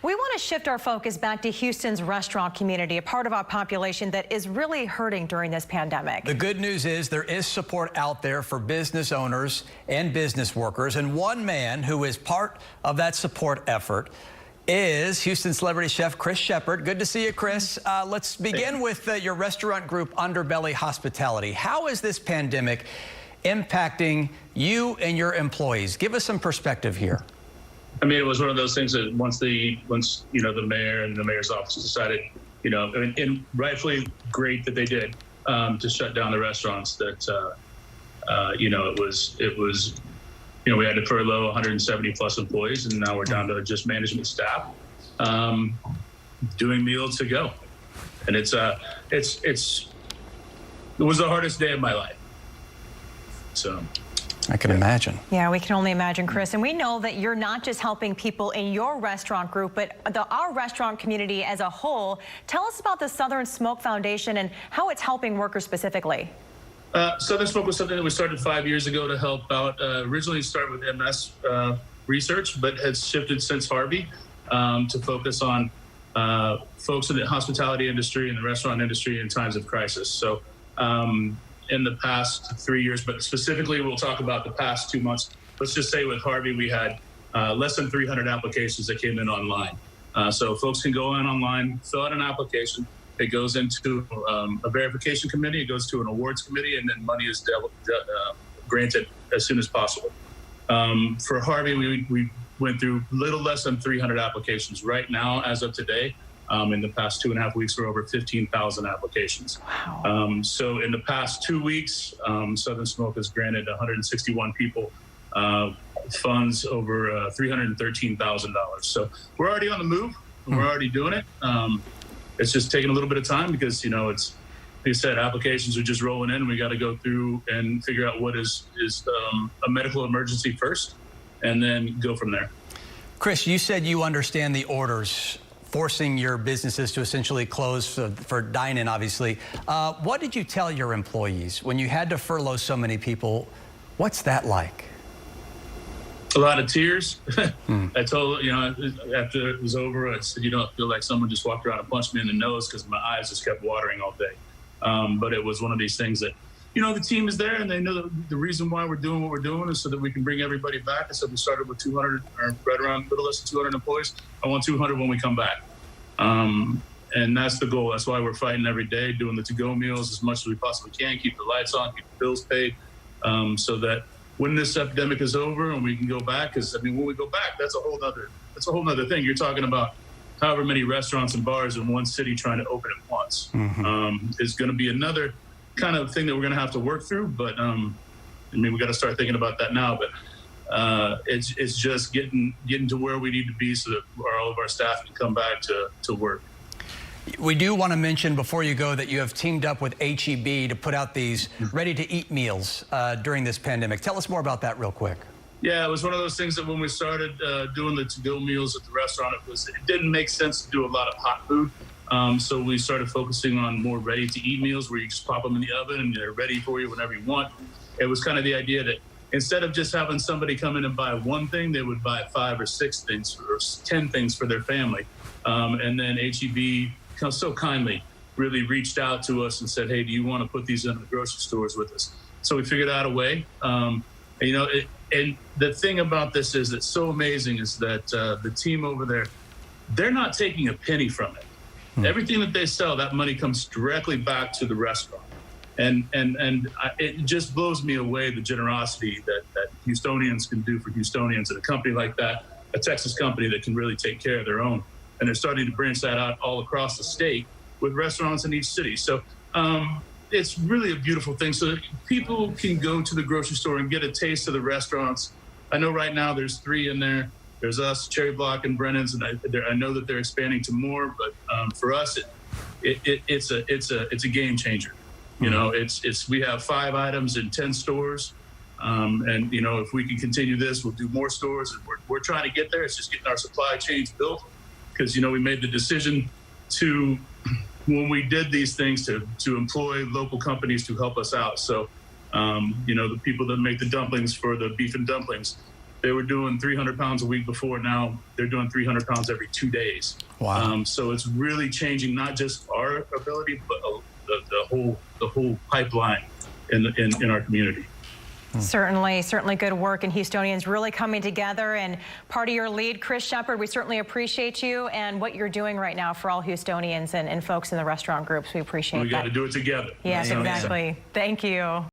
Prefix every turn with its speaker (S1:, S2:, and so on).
S1: We want to shift our focus back to Houston's restaurant community, a part of our population that is really hurting during this pandemic.
S2: The good news is there is support out there for business owners and business workers, and one man who is part of that support effort is Houston celebrity chef Chris Shepard. Good to see you, Chris. Let's begin with your restaurant group, Underbelly Hospitality. How is this pandemic impacting you and your employees? Give us some perspective here.
S3: I mean, it was one of those things that once the mayor and the mayor's office decided, and rightfully great that they did, to shut down the restaurants. That it was we had to furlough 170 plus employees, and now we're down to just management staff doing meals to go, and it was the hardest day of my life. So.
S2: I can imagine.
S1: Yeah, we can only imagine, Chris. And we know that you're not just helping people in your restaurant group, but our restaurant community as a whole. Tell us about the Southern Smoke Foundation and how it's helping workers specifically.
S3: Southern Smoke was something that we started 5 years ago to help out. Originally started with MS research, but has shifted since Harvey to focus on folks in the hospitality industry and the restaurant industry in times of crisis. So. In the past 3 years, but specifically we'll talk about the past 2 months. Let's just say with Harvey, we had less than 300 applications that came in online. So folks can go in online, fill out an application. It goes into a verification committee, it goes to an awards committee, and then money is granted as soon as possible. For Harvey, we went through little less than 300 applications. Right now, as of today, in the past 2.5 weeks, we're over 15,000 applications.
S1: Wow.
S3: So in the past 2 weeks, Southern Smoke has granted 161 people funds over $313,000. So we're already on the move. And we're already doing it. It's just taking a little bit of time because, it's, like you said, applications are just rolling in. We got to go through and figure out what is a medical emergency first and then go from there.
S2: Chris, you said you understand the orders forcing your businesses to essentially close for dine-in, obviously. What did you tell your employees when you had to furlough so many people? What's that like?
S3: A lot of tears. I told, after it was over, I said, I feel like someone just walked around and punched me in the nose because my eyes just kept watering all day. But it was one of these things that, the team is there and they know the reason why we're doing what we're doing is so that we can bring everybody back. I said we started with 200, or right around a little less than 200 employees. I want 200 when we come back. And that's the goal. That's why we're fighting every day, doing the to-go meals as much as we possibly can, keep the lights on, keep the bills paid, so that when this epidemic is over and we can go back, because when we go back, that's a whole nother thing. You're talking about however many restaurants and bars in one city trying to open at once. It's going to be another kind of thing that we're going to have to work through. But we got to start thinking about that now. But it's just getting to where we need to be so that all of our staff can come back to work.
S2: We do want to mention before you go that you have teamed up with HEB to put out these ready-to-eat meals during this pandemic. Tell us more about that real quick.
S3: Yeah, it was one of those things that when we started doing the to-go meals at the restaurant, it didn't make sense to do a lot of hot food. So we started focusing on more ready-to-eat meals where you just pop them in the oven and they're ready for you whenever you want. It was kind of the idea that instead of just having somebody come in and buy one thing, they would buy 5 or 6 things or 10 things for their family. And then HEB so kindly really reached out to us and said, hey, do you want to put these in the grocery stores with us? So we figured out a way. And the thing about this is that's so amazing is that the team over there, they're not taking a penny from it. Everything that they sell, that money comes directly back to the restaurant. And it just blows me away, the generosity that Houstonians can do for Houstonians, and a company like that, a Texas company that can really take care of their own. And they're starting to branch that out all across the state with restaurants in each city. So it's really a beautiful thing. So people can go to the grocery store and get a taste of the restaurants. I know right now there's 3 in there. There's us, Cherry Block, and Brennan's, and I know that they're expanding to more. But for us, it's a game changer. We have 5 items in 10 stores. And if we can continue this, we'll do more stores. And we're trying to get there. It's just getting our supply chains built. Because, we made the decision to, when we did these things, to employ local companies to help us out. So, the people that make the dumplings for the beef and dumplings, They were doing 300 pounds a week before. Now they're doing 300 pounds every 2 days.
S2: Wow.
S3: So it's really changing not just our ability, but the whole pipeline in our community.
S1: Certainly good work, and Houstonians really coming together, and part of your lead, Chris Shepard, we certainly appreciate you and what you're doing right now for all Houstonians and folks in the restaurant groups. We appreciate that.
S3: We got to do it together.
S1: Yes, exactly. Thank you.